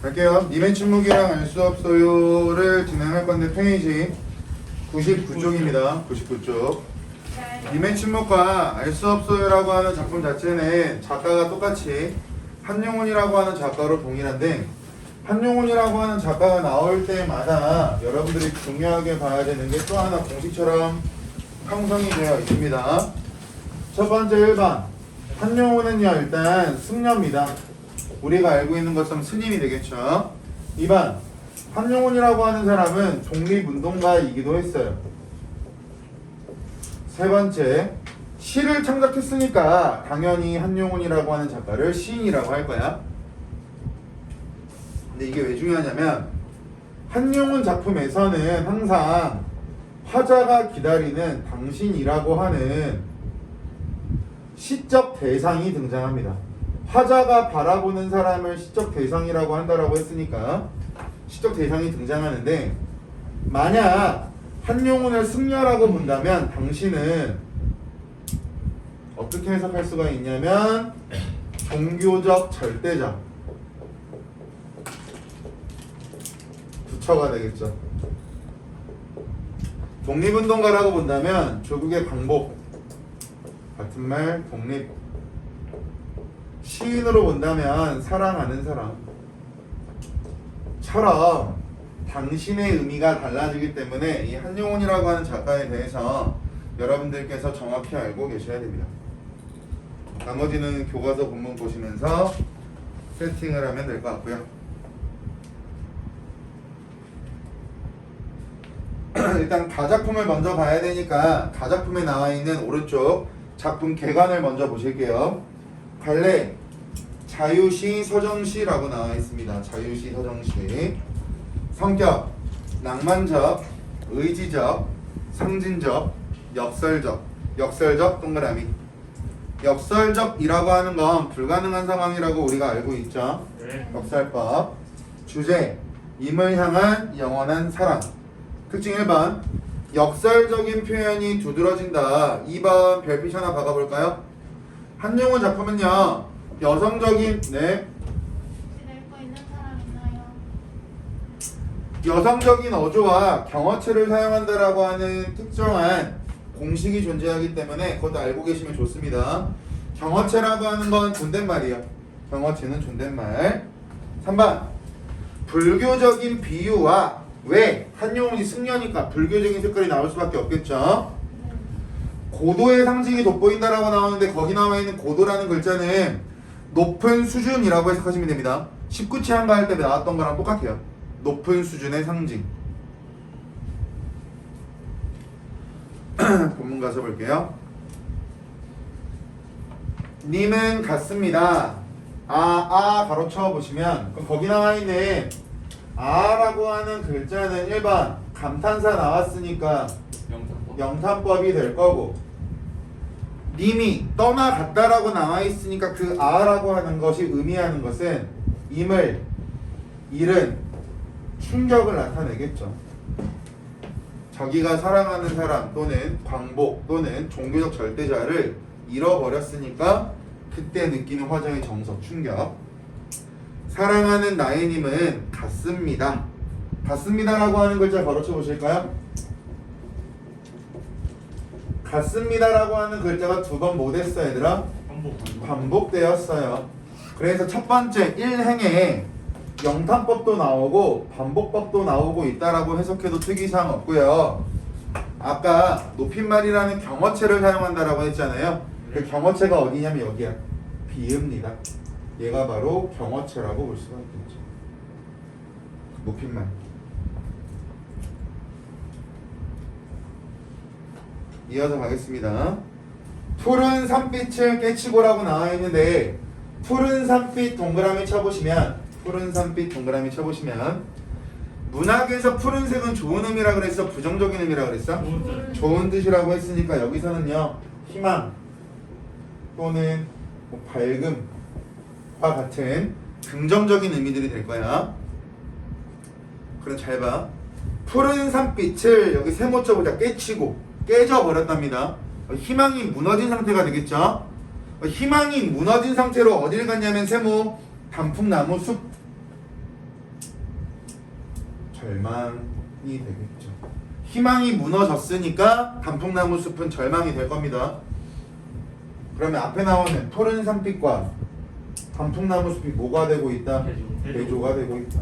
갈게요. 님의 침묵이랑 알 수 없어요를 진행할 건데 페이지 99쪽입니다. 99쪽. 님의 침묵과 알 수 없어요라고 하는 작품 자체는 작가가 똑같이 한용운이라고 하는 작가로 동일한데, 한용운이라고 하는 작가가 나올 때마다 여러분들이 중요하게 봐야 되는 게 또 하나 공식처럼 형성이 되어 있습니다. 첫 번째 1번. 한용운은요, 일단 승려입니다. 우리가 알고 있는 것처럼 스님이 되겠죠. 2번. 한용운이라고 하는 사람은 독립운동가이기도 했어요. 세 번째. 시를 창작했으니까 당연히 한용운이라고 하는 작가를 시인이라고 할 거야. 근데 이게 왜 중요하냐면 한용운 작품에서는 항상 화자가 기다리는 당신이라고 하는 시적 대상이 등장합니다. 화자가 바라보는 사람을 시적 대상이라고 한다라고 했으니까 시적 대상이 등장하는데, 만약 한용운을 승려라고 본다면 당신은 어떻게 해석할 수가 있냐면 종교적 절대자, 부처가 되겠죠. 독립운동가라고 본다면 조국의 광복, 같은 말 독립. 시인으로 본다면 사랑하는 사람처럼 당신의 의미가 달라지기 때문에 이 한용운이라고 하는 작가에 대해서 여러분들께서 정확히 알고 계셔야 됩니다. 나머지는 교과서 본문 보시면서 세팅을 하면 될 것 같고요. 일단 가작품을 먼저 봐야 되니까 가작품에 나와 있는 오른쪽 작품 개관을 먼저 보실게요. 갈래 자유시 서정시라고 나와 있습니다. 자유시 서정시. 성격 낭만적, 의지적, 상징적, 역설적. 역설적 동그라미. 역설적이라고 하는 건 불가능한 상황이라고 우리가 알고 있죠. 역설법. 주제 임을 향한 영원한 사랑. 특징 1번. 역설적인 표현이 두드러진다. 2번 별빛 하나 박아볼까요? 한용운 작품은요, 여성적인, 네, 여성적인 어조와 경어체를 사용한다라고 하는 특정한 공식이 존재하기 때문에 그것도 알고 계시면 좋습니다. 경어체라고 하는 건 존댓말이에요. 경어체는 존댓말. 3번. 불교적인 비유와, 왜? 한용운이 승려니까 불교적인 색깔이 나올 수밖에 없겠죠. 고도의 상징이 돋보인다라고 나오는데 거기 나와 있는 고도라는 글자는 높은 수준이라고 해석하시면 됩니다. 19치 한가 할 때 나왔던 거랑 똑같아요. 높은 수준의 상징. 본문 가서 볼게요. 님은 같습니다. 가로 쳐보시면 거기 나와 있는 라고 하는 글자는 1번 감탄사 나왔으니까 영탄법이 될 거고, 님이 떠나갔다라고 나와 있으니까 그 라고 하는 것이 의미하는 것은 임을 잃은 충격을 나타내겠죠. 자기가 사랑하는 사람 또는 광복 또는 종교적 절대자를 잃어버렸으니까 그때 느끼는 화자의 정서, 충격. 사랑하는 나의 님은 같습니다. 같습니다라고 하는 글자 걸어쳐 보실까요? 같습니다라고 하는 글자가 두 번 뭐 됐어 얘들아? 반복되었어요. 그래서 첫 번째 1행에 영탄법도 나오고 반복법도 나오고 있다라고 해석해도 특이사항 없고요. 아까 높임말이라는 경어체를 사용한다라고 했잖아요. 그 경어체가 어디냐면 여기야. 비읍니다. 얘가 바로 경어체라고 볼 수가 있겠죠. 높임말. 이어서 가겠습니다. 푸른 산빛을 깨치고라고 나와 있는데, 푸른 산빛 동그라미 쳐보시면, 푸른 산빛 동그라미 쳐보시면, 문학에서 푸른색은 좋은 의미라 그랬어? 부정적인 의미라 그랬어? 좋은 뜻이라고 했으니까 여기서는요, 희망 또는 뭐 밝음과 같은 긍정적인 의미들이 될 거야. 그럼 잘 봐. 푸른 산빛을 여기 세모 쳐보자. 깨치고 깨져버렸답니다. 희망이 무너진 상태가 되겠죠. 희망이 무너진 상태로 어딜 갔냐면 세모 단풍나무 숲. 절망이 되겠죠. 희망이 무너졌으니까 단풍나무 숲은 절망이 될 겁니다. 그러면 앞에 나오는 푸른 산빛과 단풍나무 숲이 뭐가 되고 있다? 대조가 되고 있다.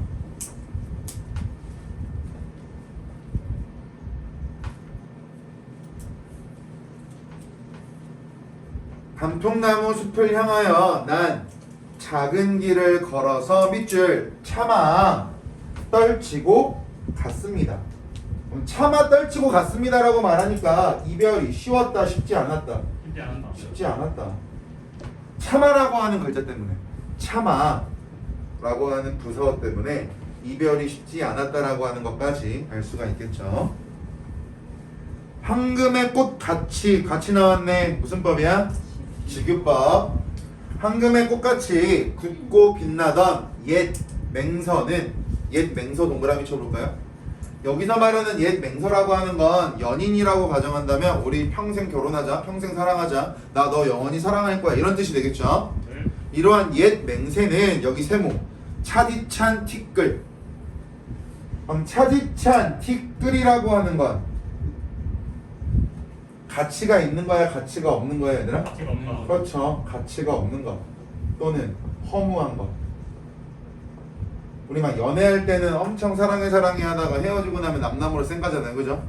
단풍나무 숲을 향하여 난 작은 길을 걸어서 밑줄 차마 떨치고 갔습니다. 차마 떨치고 갔습니다라고 말하니까 이별이 쉬웠다, 쉽지 않았다? 쉽지 않았다. 쉽지 않았다. 차마라고 하는 글자 때문에, 차마라고 하는 부사어 때문에 이별이 쉽지 않았다라고 하는 것까지 알 수가 있겠죠. 황금의 꽃 같이 나왔네. 무슨 법이야? 지규법. 황금의 꽃같이 굳고 빛나던 옛 맹서는, 옛 맹서 동그라미 쳐볼까요? 여기서 말하는 옛 맹서라고 하는 건 연인이라고 가정한다면 우리 평생 결혼하자, 평생 사랑하자, 나 너 영원히 사랑할 거야, 이런 뜻이 되겠죠. 네. 이러한 옛 맹세는 여기 세모 차디찬 티끌. 그럼 차디찬 티끌이라고 하는 건 가치가 있는 거야, 가치가 없는 거야, 얘들아? 가치가 없는 거. 그렇죠. 가치가 없는 것 또는 허무한 것. 우리 막 연애할 때는 엄청 사랑해 하다가 헤어지고 나면 남남으로 쌩까잖아요, 그죠?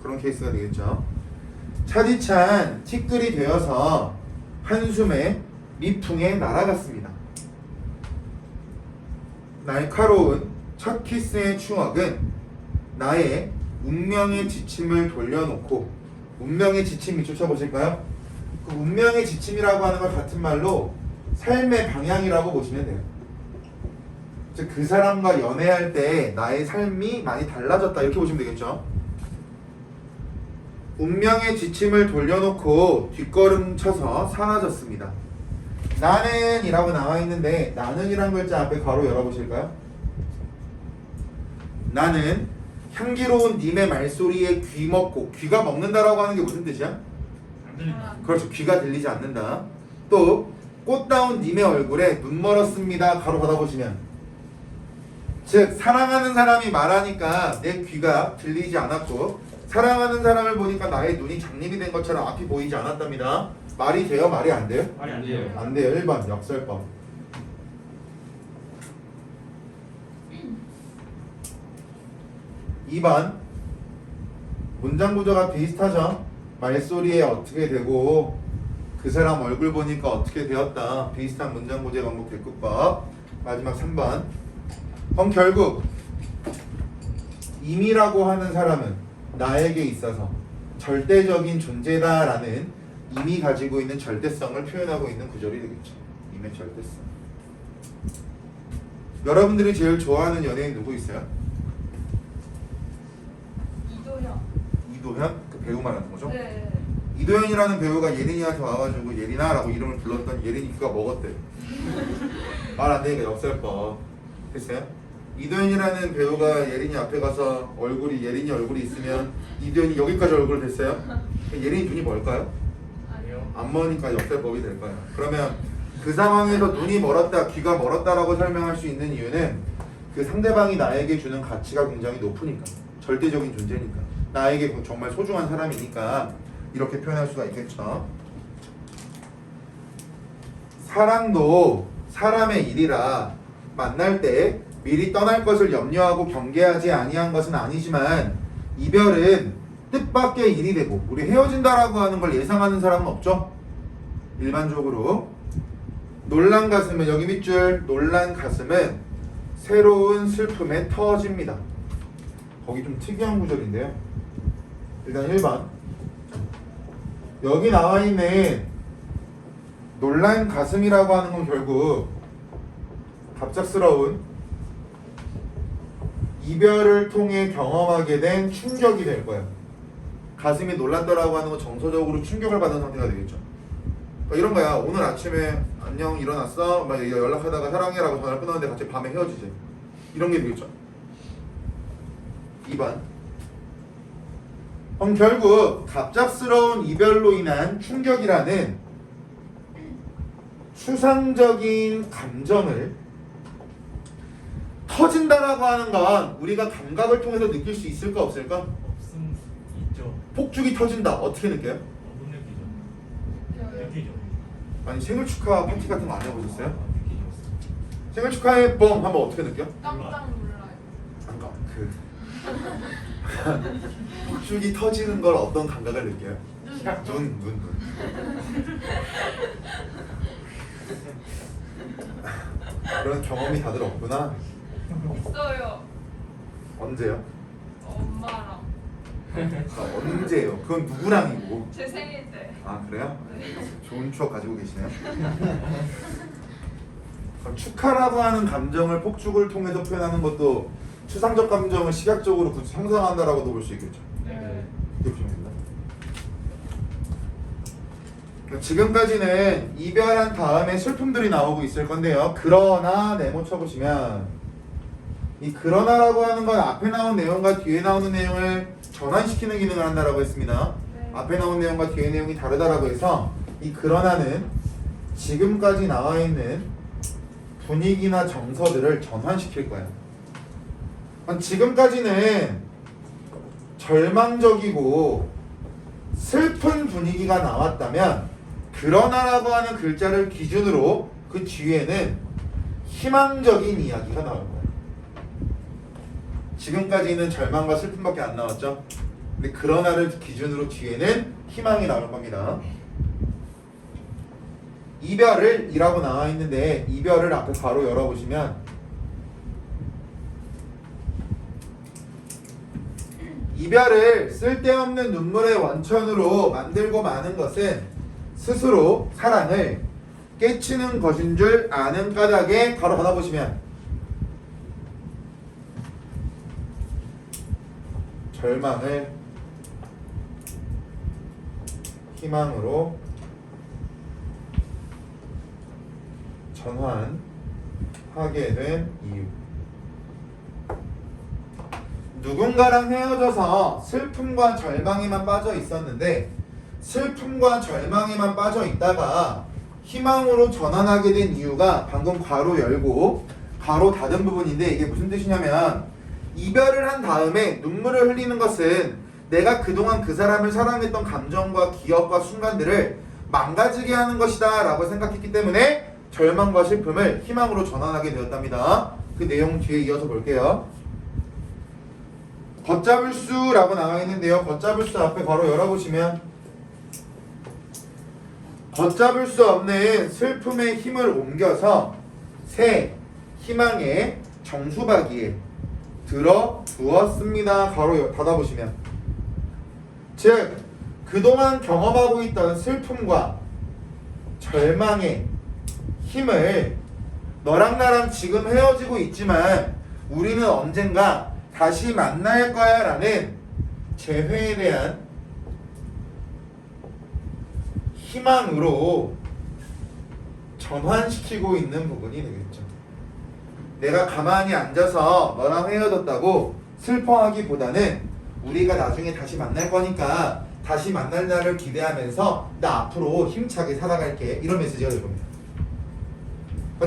그런 케이스가 되겠죠. 차디찬 티끌이 되어서 한숨에 미풍에 날아갔습니다. 날카로운 첫 키스의 추억은 나의 운명의 지침을 돌려놓고, 운명의 지침이 쫓아보실까요? 그 운명의 지침이라고 하는 걸 같은 말로 삶의 방향이라고 보시면 돼요. 즉 그 사람과 연애할 때 나의 삶이 많이 달라졌다, 이렇게 보시면 되겠죠. 운명의 지침을 돌려놓고 뒷걸음쳐서 사라졌습니다. 나는 이라고 나와 있는데 나는 이란 글자 앞에 괄호 열어보실까요? 나는 향기로운 님의 말소리에 귀먹고, 귀가 먹는다라고 하는 게 무슨 뜻이야? 안 들린다. 그렇죠. 귀가 들리지 않는다. 또 꽃다운 님의 얼굴에 눈 멀었습니다. 가로 받아보시면, 즉 사랑하는 사람이 말하니까 내 귀가 들리지 않았고, 사랑하는 사람을 보니까 나의 눈이 장님이 된 것처럼 앞이 보이지 않았답니다. 말이 돼요? 말이 안 돼요? 말이 안 돼요. 안 돼요. 1번 역설법. 2번 문장 구조가 비슷하죠. 말소리에 어떻게 되고 그 사람 얼굴 보니까 어떻게 되었다. 비슷한 문장 구조 반복 대꾸법. 마지막 3번. 그럼 결국 임이라고 하는 사람은 나에게 있어서 절대적인 존재다라는 임이 가지고 있는 절대성을 표현하고 있는 구절이 되겠죠. 임의 절대성. 여러분들이 제일 좋아하는 연예인 누구 있어요? 이도현? 그 배우 말하는 거죠? 네. 이도현이라는 배우가 예린이한테 와가지고 예린아라고 이름을 불렀더니 예린이 귀가 먹었대. 말 안 되니까 역설법. 됐어요? 이도현이라는 배우가 예린이 앞에 가서 예린이 얼굴이 있으면 이도현이 여기까지 얼굴 됐어요? 예린이 눈이 멀까요? 아니요. 안 머니까 역설법이 될 거예요. 그러면 그 상황에서 눈이 멀었다, 귀가 멀었다라고 설명할 수 있는 이유는 그 상대방이 나에게 주는 가치가 굉장히 높으니까, 절대적인 존재니까, 나에게 정말 소중한 사람이니까 이렇게 표현할 수가 있겠죠. 사랑도 사람의 일이라 만날 때 미리 떠날 것을 염려하고 경계하지 아니한 것은 아니지만 이별은 뜻밖의 일이 되고, 우리 헤어진다라고 하는 걸 예상하는 사람은 없죠. 일반적으로 놀란 가슴은, 여기 밑줄 놀란 가슴은 새로운 슬픔에 터집니다. 거기 좀 특이한 구절인데요. 일단 1번 여기 나와 있는 놀란 가슴이라고 하는 건 결국 갑작스러운 이별을 통해 경험하게 된 충격이 될 거예요. 가슴이 놀랐다라고 하는 건 정서적으로 충격을 받은 상태가 되겠죠. 그러니까 이런 거야. 오늘 아침에 안녕 일어났어? 막 연락하다가 사랑해라고 전화를 끊었는데 갑자기 밤에 헤어지지. 이런 게 되겠죠. 2번. 그럼 결국 갑작스러운 이별로 인한 충격이라는 추상적인 감정을 터진다라고 하는 건 우리가 감각을 통해서 느낄 수 있을까 없을까? 없음 있죠. 폭죽이 터진다. 어떻게 느껴요? 못 느끼죠. 느끼죠. 아니 생일 축하 파티 같은 거 안 해보셨어요? 느끼죠. 생일 축하해 뻥 하면 어떻게 느껴? 깜짝 놀라요. 잠깐 그 폭죽이 터지는 걸 어떤 감각을 느껴요? 눈. 그런 경험이 다들 없구나. 있어요. 언제요? 엄마랑 언제요? 그건 누구랑이고? 제 생일 때. 아 그래요? 네. 좋은 추억 가지고 계시네요. 그럼 축하라고 하는 감정을 폭죽을 통해서 표현하는 것도 추상적 감정을 시각적으로 굳이 상상한다라고도 볼 수 있겠죠. 네. 이렇게 보면 됩니다. 지금까지는 이별한 다음에 슬픔들이 나오고 있을 건데요. 그러나 네모 쳐보시면 이 그러나라고 하는 건 앞에 나온 내용과 뒤에 나오는 내용을 전환시키는 기능을 한다라고 했습니다. 네. 앞에 나온 내용과 뒤에 내용이 다르다라고 해서 이 그러나는 지금까지 나와 있는 분위기나 정서들을 전환시킬 거예요. 지금까지는 절망적이고 슬픈 분위기가 나왔다면 그러나라고 하는 글자를 기준으로 그 뒤에는 희망적인 이야기가 나올 거예요. 지금까지는 절망과 슬픔밖에 안 나왔죠. 근데 그러나를 기준으로 뒤에는 희망이 나올 겁니다. 이별을 이라고 나와 있는데 이별을 앞에 바로 열어보시면 이별을 쓸데없는 눈물의 원천으로 만들고 마는 것은 스스로 사랑을 깨치는 것인 줄 아는 까닭에 바로 받아보시면 절망을 희망으로 전환하게 된 이유. 누군가랑 헤어져서 슬픔과 절망에만 빠져 있었는데 슬픔과 절망에만 빠져 있다가 희망으로 전환하게 된 이유가 방금 괄호 열고 괄호 닫은 부분인데 이게 무슨 뜻이냐면 이별을 한 다음에 눈물을 흘리는 것은 내가 그동안 그 사람을 사랑했던 감정과 기억과 순간들을 망가지게 하는 것이다 라고 생각했기 때문에 절망과 슬픔을 희망으로 전환하게 되었답니다. 그 내용 뒤에 이어서 볼게요. 걷잡을 수라고 나와 있는데요. 걷잡을 수 앞에 바로 열어보시면 걷잡을 수 없는 슬픔의 힘을 옮겨서 새 희망의 정수박이에 들어두었습니다. 가로 닫아보시면 즉 그동안 경험하고 있던 슬픔과 절망의 힘을 너랑 나랑 지금 헤어지고 있지만 우리는 언젠가 다시 만날 거야 라는 재회에 대한 희망으로 전환시키고 있는 부분이 되겠죠. 내가 가만히 앉아서 너랑 헤어졌다고 슬퍼하기보다는 우리가 나중에 다시 만날 거니까 다시 만날 날을 기대하면서 나 앞으로 힘차게 살아갈게 이런 메시지가 될 겁니다.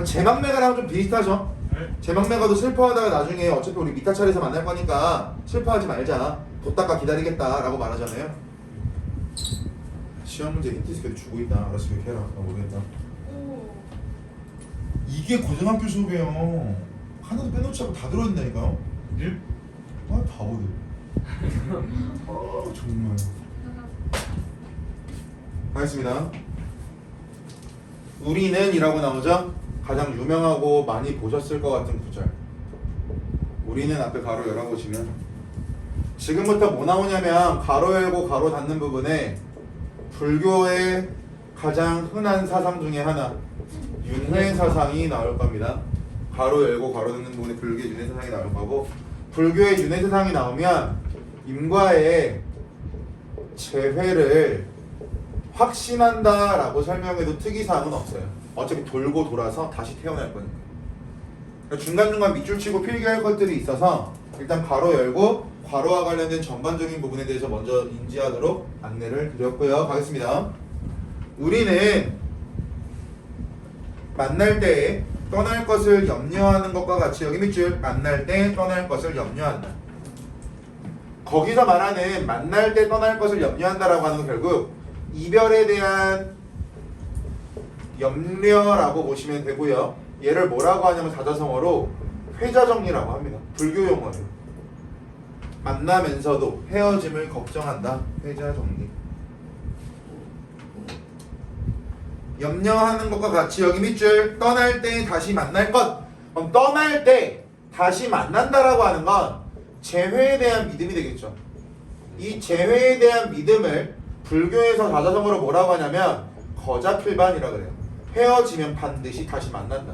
제막매가랑 좀 비슷하죠? 네. 제막매가도 슬퍼하다가 나중에 어차피 우리 미타 차례에서 만날 거니까 슬퍼하지 말자 돈 닦아 기다리겠다 라고 말하잖아요. 시험 문제 힌트 스케줄 주고 있다. 알았어 그렇게 해라. 나 모르겠다. 오. 이게 고등학교 수업이에요. 하나도 빼놓지 않고 다 들어있다니까요. 네? 아 바보들. 아 정말. 하겠습니다. 우리는 이라고 나오죠. 가장 유명하고 많이 보셨을 것 같은 구절. 우리는 앞에 가로 열어보시면 지금부터 뭐 나오냐면 가로 열고 가로 닫는 부분에 불교의 가장 흔한 사상 중에 하나 윤회 사상이 나올 겁니다. 가로 열고 가로 닫는 부분에 불교의 윤회 사상이 나올 거고 불교의 윤회 사상이 나오면 임과의 재회를 확신한다라고 설명해도 특이사항은 없어요. 어차피 돌고 돌아서 다시 태어날 거니까. 중간중간 밑줄 치고 필기할 것들이 있어서 일단 괄호 열고 괄호와 관련된 전반적인 부분에 대해서 먼저 인지하도록 안내를 드렸고요. 가겠습니다. 우리는 만날 때 떠날 것을 염려하는 것과 같이 여기 밑줄 만날 때 떠날 것을 염려한다. 거기서 말하는 만날 때 떠날 것을 염려한다라고 하는 건 결국 이별에 대한 염려라고 보시면 되고요. 얘를 뭐라고 하냐면 사자성어로 회자정리라고 합니다. 불교 용어로. 만나면서도 헤어짐을 걱정한다. 회자정리. 염려하는 것과 같이 여기 밑줄 떠날 때 다시 만날 것. 그럼 떠날 때 다시 만난다라고 하는 건 재회에 대한 믿음이 되겠죠. 이 재회에 대한 믿음을 불교에서 사자성어로 뭐라고 하냐면 거자필반이라 그래요. 헤어지면 반드시 다시 만난다.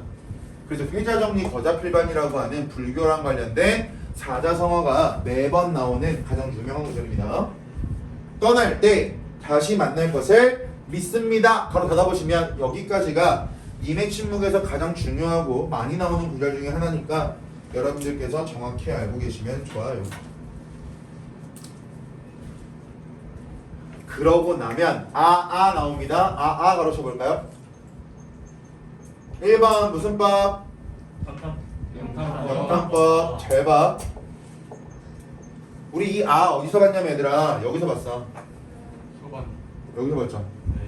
그래서 회자정리 거자필반이라고 하는 불교랑 관련된 사자성어가 매번 나오는 가장 유명한 구절입니다. 떠날 때 다시 만날 것을 믿습니다. 바로 닫아보시면 여기까지가 님의 침묵에서 가장 중요하고 많이 나오는 구절 중에 하나니까 여러분들께서 정확히 알고 계시면 좋아요. 그러고 나면 나옵니다. 가로쳐 볼까요? 1번 무슨 법? 영탕법. 잘 봐. 우리 이 어디서 봤냐면 얘들아 여기서 봤어. 초반. 여기서 봤죠? 네.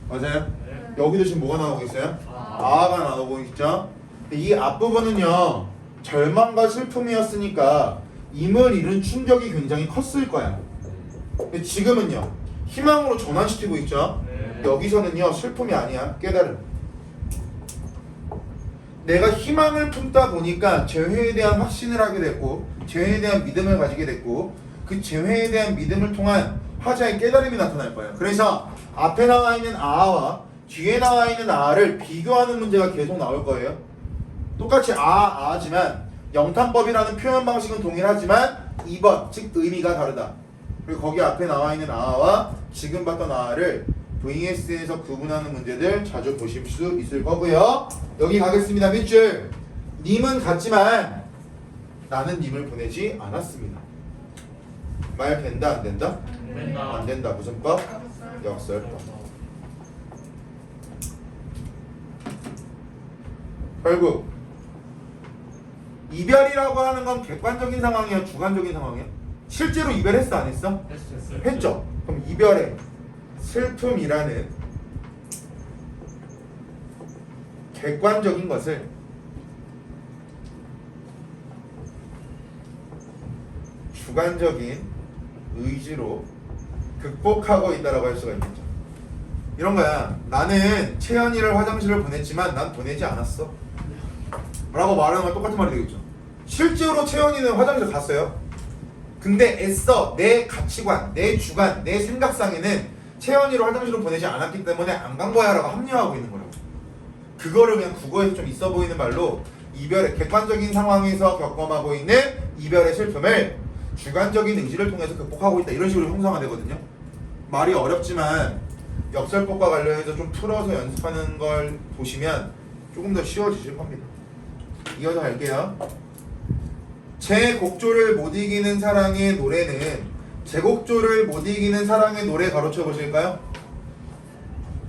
맞아요? 네. 여기도 지금 뭐가 나오고 있어요? 아가 나오고 있죠? 이 앞부분은요 절망과 슬픔이었으니까 임을 잃은 충격이 굉장히 컸을 거야. 근데 지금은요 희망으로 전환시키고 있죠? 네. 여기서는요 슬픔이 아니야, 깨달음. 내가 희망을 품다 보니까 재회에 대한 확신을 하게 됐고 재회에 대한 믿음을 가지게 됐고 그 재회에 대한 믿음을 통한 화자의 깨달음이 나타날 거예요. 그래서 앞에 나와 있는 아와 뒤에 나와 있는 아를 비교하는 문제가 계속 나올 거예요. 똑같이 아지만 영탄법이라는 표현 방식은 동일하지만 2번 즉 의미가 다르다. 그리고 거기 앞에 나와 있는 아와 지금 봤던 아를 VS에서 구분하는 문제들 자주 보실 수 있을 거고요. 여기 가겠습니다. 밑줄. 님은 같지만 나는 님을 보내지 않았습니다. 말 된다 안 된다? 안 된다. 무슨 법? 역설법. 결국 이별이라고 하는 건 객관적인 상황이야, 주관적인 상황이야? 실제로 이별했어 안 했어? 했어요. 했죠. 그럼 이별의 슬픔이라는 객관적인 것을 주관적인 의지로 극복하고 있다라고 할 수가 있겠죠. 이런 거야. 나는 채연이를 화장실을 보냈지만 난 보내지 않았어 라고 말하는 건 똑같은 말이 되겠죠. 실제로 채연이는 화장실 갔어요. 근데 애써 내 가치관, 내 주관, 내 생각상에는 채연이를 화장실로 보내지 않았기 때문에 안 간 거야 라고 합리화하고 있는 거라고. 그거를 그냥 국어에서 좀 있어 보이는 말로 이별의 객관적인 상황에서 경험하고 있는 이별의 슬픔을 주관적인 의지를 통해서 극복하고 있다, 이런 식으로 형성화 되거든요. 말이 어렵지만 역설법과 관련해서 좀 풀어서 연습하는 걸 보시면 조금 더 쉬워지실 겁니다. 이어서 갈게요. 제 곡조를 못 이기는 사랑의 노래는, 제 곡조를 못 이기는 사랑의 노래 가로쳐 보실까요?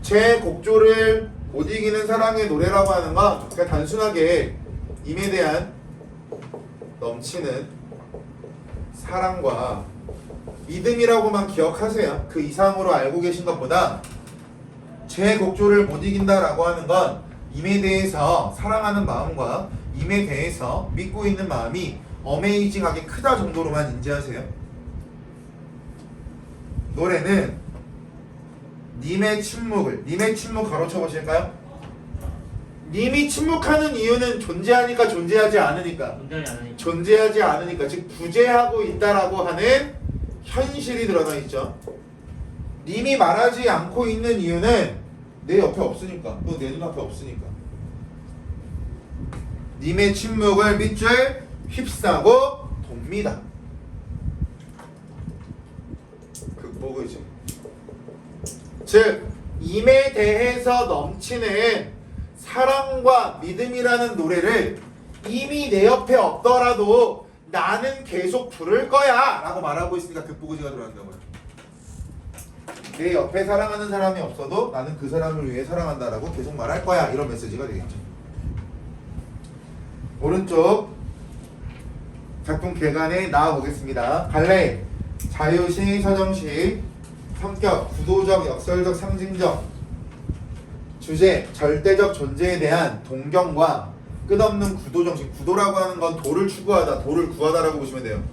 제 곡조를 못 이기는 사랑의 노래라고 하는 건 그냥 단순하게 임에 대한 넘치는 사랑과 믿음이라고만 기억하세요. 그 이상으로 알고 계신 것보다 제 곡조를 못 이긴다라고 하는 건 임에 대해서 사랑하는 마음과 임에 대해서 믿고 있는 마음이 어메이징하게 크다 정도로만 인지하세요. 노래는 님의 침묵 가로쳐 보실까요? 님이 침묵하는 이유는 존재하니까, 존재하지 않으니까. 존재하지 않으니까, 즉 부재하고 있다라고 하는 현실이 드러나 있죠. 님이 말하지 않고 있는 이유는 내 옆에 없으니까, 또 내 눈앞에 없으니까. 님의 침묵을 밑줄 휩싸고 돕니다. 극복이죠. 즉 임에 대해서 넘치는 사랑과 믿음이라는 노래를 이미 내 옆에 없더라도 나는 계속 부를 거야 라고 말하고 있으니까 극복의지가 들어간다고요. 내 옆에 사랑하는 사람이 없어도 나는 그 사람을 위해 사랑한다라고 계속 말할 거야, 이런 메시지가 되겠죠. 오른쪽 작품 개관에 나와보겠습니다. 갈래 자유시, 서정시, 성격, 구도적, 역설적, 상징적, 주제, 절대적 존재에 대한 동경과 끝없는 구도정신. 구도라고 하는 건 도를 추구하다, 도를 구하다라고 보시면 돼요.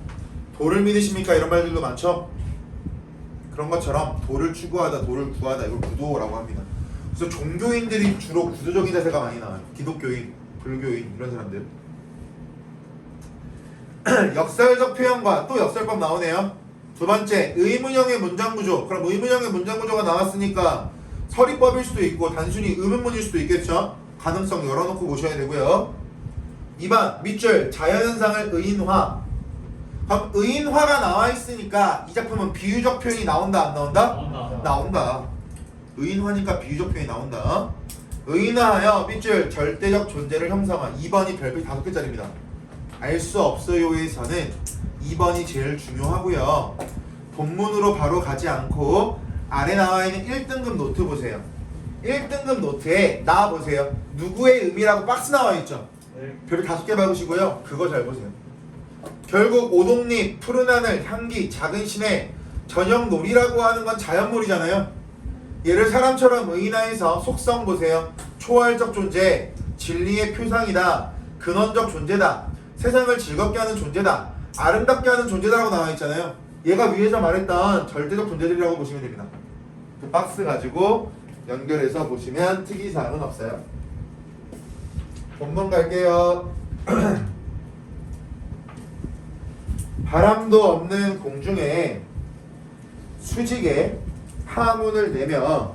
도를 믿으십니까? 이런 말들도 많죠? 그런 것처럼 도를 추구하다, 도를 구하다, 이걸 구도라고 합니다. 그래서 종교인들이 주로 구도적인 자세가 많이 나와요. 기독교인, 불교인 이런 사람들. 역설적 표현과 또 역설법 나오네요. 두 번째, 의문형의 문장 구조. 그럼 의문형의 문장 구조가 나왔으니까 서리법일 수도 있고 단순히 의문문일 수도 있겠죠. 가능성 열어놓고 보셔야 되고요. 2번, 밑줄 자연현상을 의인화. 그럼 의인화가 나와 있으니까 이 작품은 비유적 표현이 나온다 안 나온다? 나온다. 나온다. 의인화니까 비유적 표현이 나온다. 의인화하여 밑줄 절대적 존재를 형성한. 2번이 별표 5개짜리입니다. 알 수 없어요에서는 2번이 제일 중요하고요. 본문으로 바로 가지 않고 아래 나와 있는 1등급 노트 보세요. 1등급 노트에 나와 보세요. 누구의 의미라고 박스 나와 있죠. 네. 별표 5개 박으시고요. 그거 잘 보세요. 결국 오동잎, 푸른 하늘, 향기, 작은 시내, 저녁놀이라고 하는 건 자연물이잖아요. 얘를 사람처럼 의인화해서 속성 보세요. 초월적 존재, 진리의 표상이다, 근원적 존재다, 세상을 즐겁게 하는 존재다, 아름답게 하는 존재다라고 나와 있잖아요. 얘가 위에서 말했던 절대적 존재들이라고 보시면 됩니다. 그 박스 가지고 연결해서 보시면 특이사항은 없어요. 본문 갈게요. 바람도 없는 공중에 수직에 하문을 내며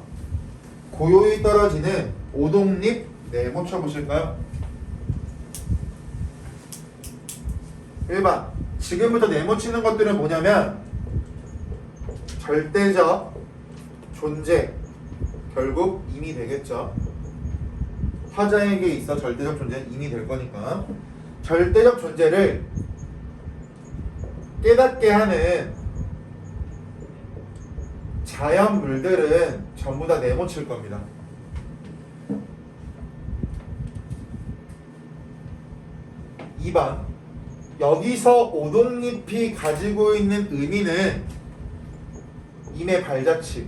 고요히 떨어지는 오동잎 네모 쳐보실까요? 1번, 지금부터 네모 치는 것들은 뭐냐면 절대적 존재, 결국 임이 되겠죠. 화자에게 있어 절대적 존재는 임이 될 거니까 절대적 존재를 깨닫게 하는 자연물들은 전부 다 네모 칠 겁니다. (2번) 여기서 오동잎이 가지고 있는 의미는 임의 발자취,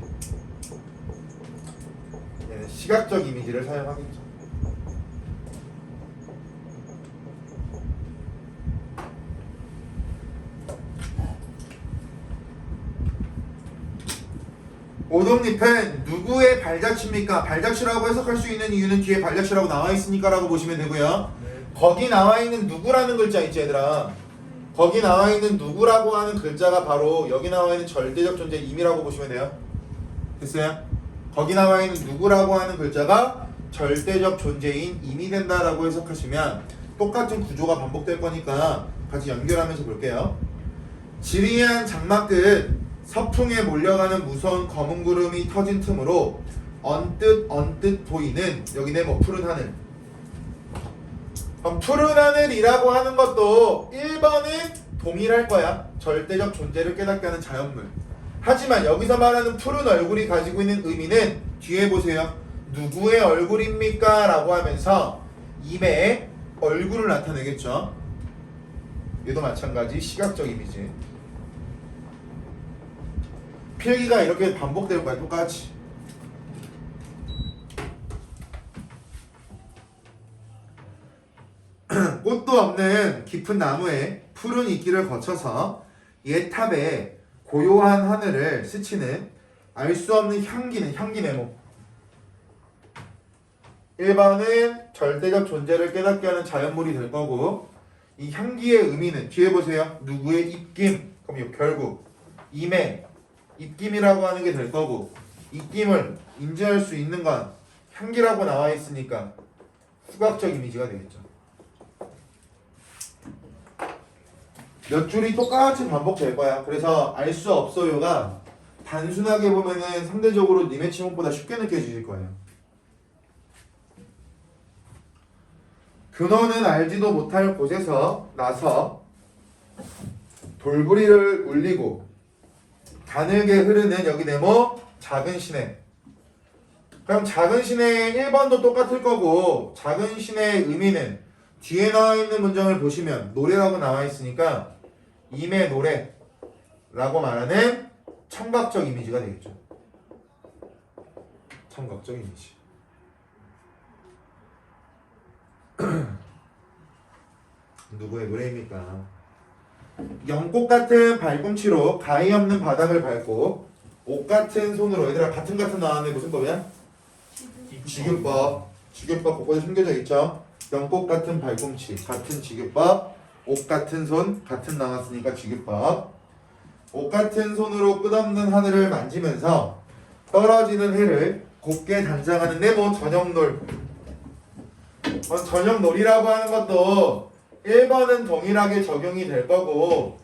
얘는 시각적 이미지를 사용하겠죠. 오동잎은 누구의 발자취입니까? 발자취라고 해석할 수 있는 이유는 뒤에 발자취라고 나와 있으니까 라고 보시면 되고요. 네. 거기 나와 있는 누구라는 글자 있지 얘들아. 거기 나와 있는 누구라고 하는 글자가 바로 여기 나와 있는 절대적 존재 임이라고 보시면 돼요. 됐어요? 거기 나와 있는 누구라고 하는 글자가 절대적 존재인 임이 된다라고 해석하시면 똑같은 구조가 반복될 거니까 같이 연결하면서 볼게요. 지리한 장막 끝 서풍에 몰려가는 무서운 검은 구름이 터진 틈으로 언뜻 보이는 여기 네모 푸른 하늘. 그럼 푸른 하늘이라고 하는 것도 1번은 동일할 거야. 절대적 존재를 깨닫게 하는 자연물. 하지만 여기서 말하는 푸른 얼굴이 가지고 있는 의미는 뒤에 보세요. 누구의 얼굴입니까? 라고 하면서 임의 얼굴을 나타내겠죠. 얘도 마찬가지 시각적 이미지. 필기가 이렇게 반복될 거야. 똑같이. 꽃도 없는 깊은 나무에 푸른 이끼를 거쳐서 옛 탑에 고요한 하늘을 스치는 알 수 없는 향기는 향기 네모. 1번은 절대적 존재를 깨닫게 하는 자연물이 될 거고, 이 향기의 의미는 뒤에 보세요. 누구의 입김. 그럼 결국 임의 입김이라고 하는 게 될 거고, 입김을 인지할 수 있는 건 향기라고 나와 있으니까 후각적 이미지가 되겠죠. 몇 줄이 똑같이 반복될 거야. 그래서 알 수 없어요가 단순하게 보면은 상대적으로 님의 지문보다 쉽게 느껴지실 거예요. 근원은 알지도 못할 곳에서 나서 돌부리를 울리고 가늘게 흐르는 여기 네모 작은 시내. 그럼 작은 시내의 1번도 똑같을 거고 작은 시내의 의미는 뒤에 나와 있는 문장을 보시면 노래라고 나와 있으니까 임의 노래라고 말하는 청각적 이미지가 되겠죠. 청각적 이미지. 누구의 노래입니까? 연꽃 같은 발꿈치로 가히 없는 바닥을 밟고 옷 같은 손으로 얘들아 같은 나왔네. 무슨 법이야? 지규법. 지규법 곳곳에 숨겨져 있죠. 연꽃 같은 발꿈치 같은 지규법. 옷 같은 손 같은 나왔으니까 지규법. 옷 같은 손으로 끝없는 하늘을 만지면서 떨어지는 해를 곱게 단장하는 네모 저녁놀. 저녁놀이라고 하는 것도 1번은 동일하게 적용이 될 거고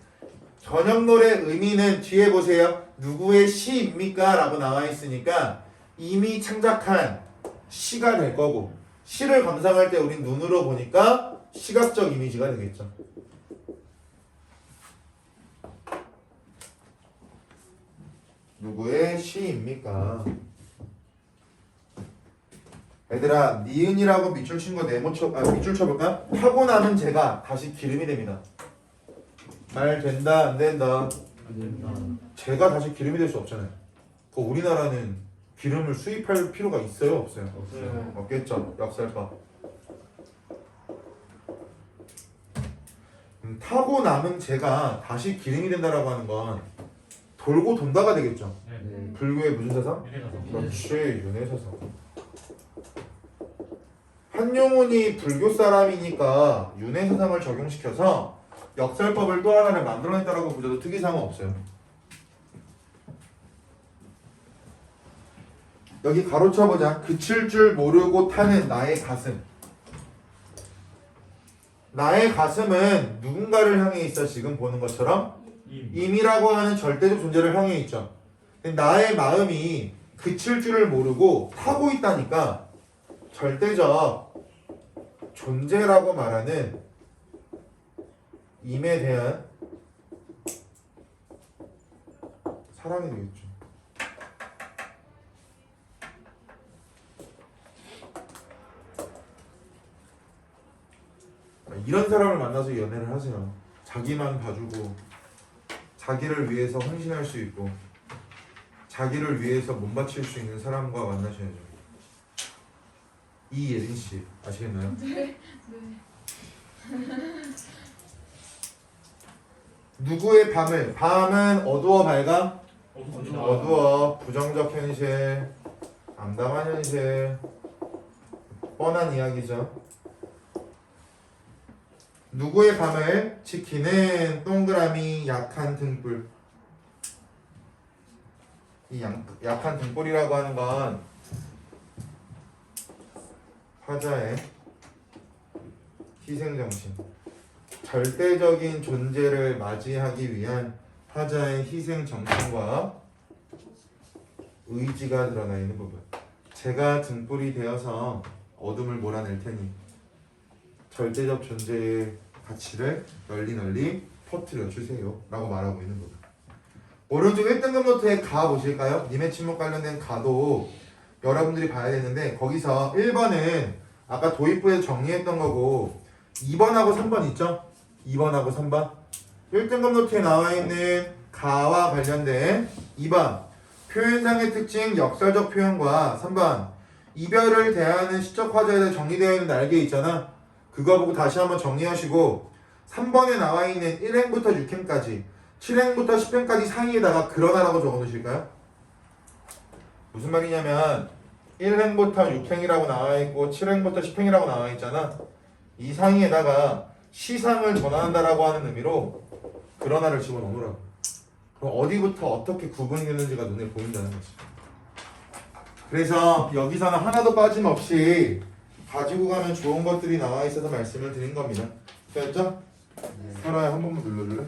저녁놀의 의미는 뒤에 보세요. 누구의 시입니까? 라고 나와 있으니까 이미 창작한 시가 될 거고 시를 감상할 때 우린 눈으로 보니까 시각적 이미지가 되겠죠. 누구의 시입니까? 얘들아 니은이라고 밑줄 친 거 밑줄 쳐볼까? 하고 나면 제가 다시 기름이 됩니다. 말 된다 안 된다? 안 된다. 제가 다시 기름이 될 수 없잖아요. 그 우리나라는 기름을 수입할 필요가 있어요 없어요? 없어요. 없겠죠. 역설법. 타고 남은 제가 다시 기름이 된다라고 하는 건 돌고 돈다가 되겠죠. 네. 불교의 무슨 사상? 윤회사상. 그렇지, 윤회사상. 한용운이 불교 사람이니까 윤회사상을 적용시켜서 역설법을 또 하나를 만들어냈다라고 보셔도 특이사항은 없어요. 여기 가로쳐보자. 그칠 줄 모르고 타는 나의 가슴. 나의 가슴은 누군가를 향해 있어. 지금 보는 것처럼 임이라고 하는 절대적 존재를 향해 있죠. 근데 나의 마음이 그칠 줄을 모르고 타고 있다니까 절대적 존재라고 말하는 임에 대한 사랑이 되겠죠. 이런 사람을 만나서 연애를 하세요. 자기만 봐주고 자기를 위해서 헌신할 수 있고 자기를 위해서 몸바칠 수 있는 사람과 만나셔야죠. 이예린 씨 아시겠나요? 네. 누구의 밤은 어두워 밝아? 어두워. 어두워. 부정적 현실, 암담한 현실, 뻔한 이야기죠. 누구의 밤을 지키는 동그라미 약한 등불. 이 약한 등불이라고 하는 건 화자의 희생정신, 절대적인 존재를 맞이하기 위한 화자의 희생정신과 의지가 드러나 있는 부분. 제가 등불이 되어서 어둠을 몰아낼 테니 절대적 존재의 가치를 널리 퍼뜨려 주세요 라고 말하고 있는 거죠. 오른쪽 1등급 노트에 가 보실까요? 님의 침묵 관련된 가도 여러분들이 봐야 되는데 거기서 1번은 아까 도입부에서 정리했던 거고 2번하고 3번 있죠? 2번하고 3번 1등급 노트에 나와 있는 가와 관련된 2번 표현상의 특징 역설적 표현과 3번 이별을 대하는 시적 화자에 대해 정리되어 있는 날개 있잖아. 그거 보고 다시 한번 정리하시고 3번에 나와 있는 1행부터 6행까지 7행부터 10행까지 상위에다가 그러나라고 적어 놓으실까요? 무슨 말이냐면 1행부터 6행이라고 나와 있고 7행부터 10행이라고 나와 있잖아. 이 상위에다가 시상을 전환한다라고 하는 의미로 그러나를 집어넣으라고. 그럼 어디부터 어떻게 구분이 되는지가 눈에 보인다는 거지. 그래서 여기서는 하나도 빠짐없이 가지고 가면 좋은 것들이 나와 있어서 말씀을 드린 겁니다. 됐죠? 설아야 한 번만 눌러줄래?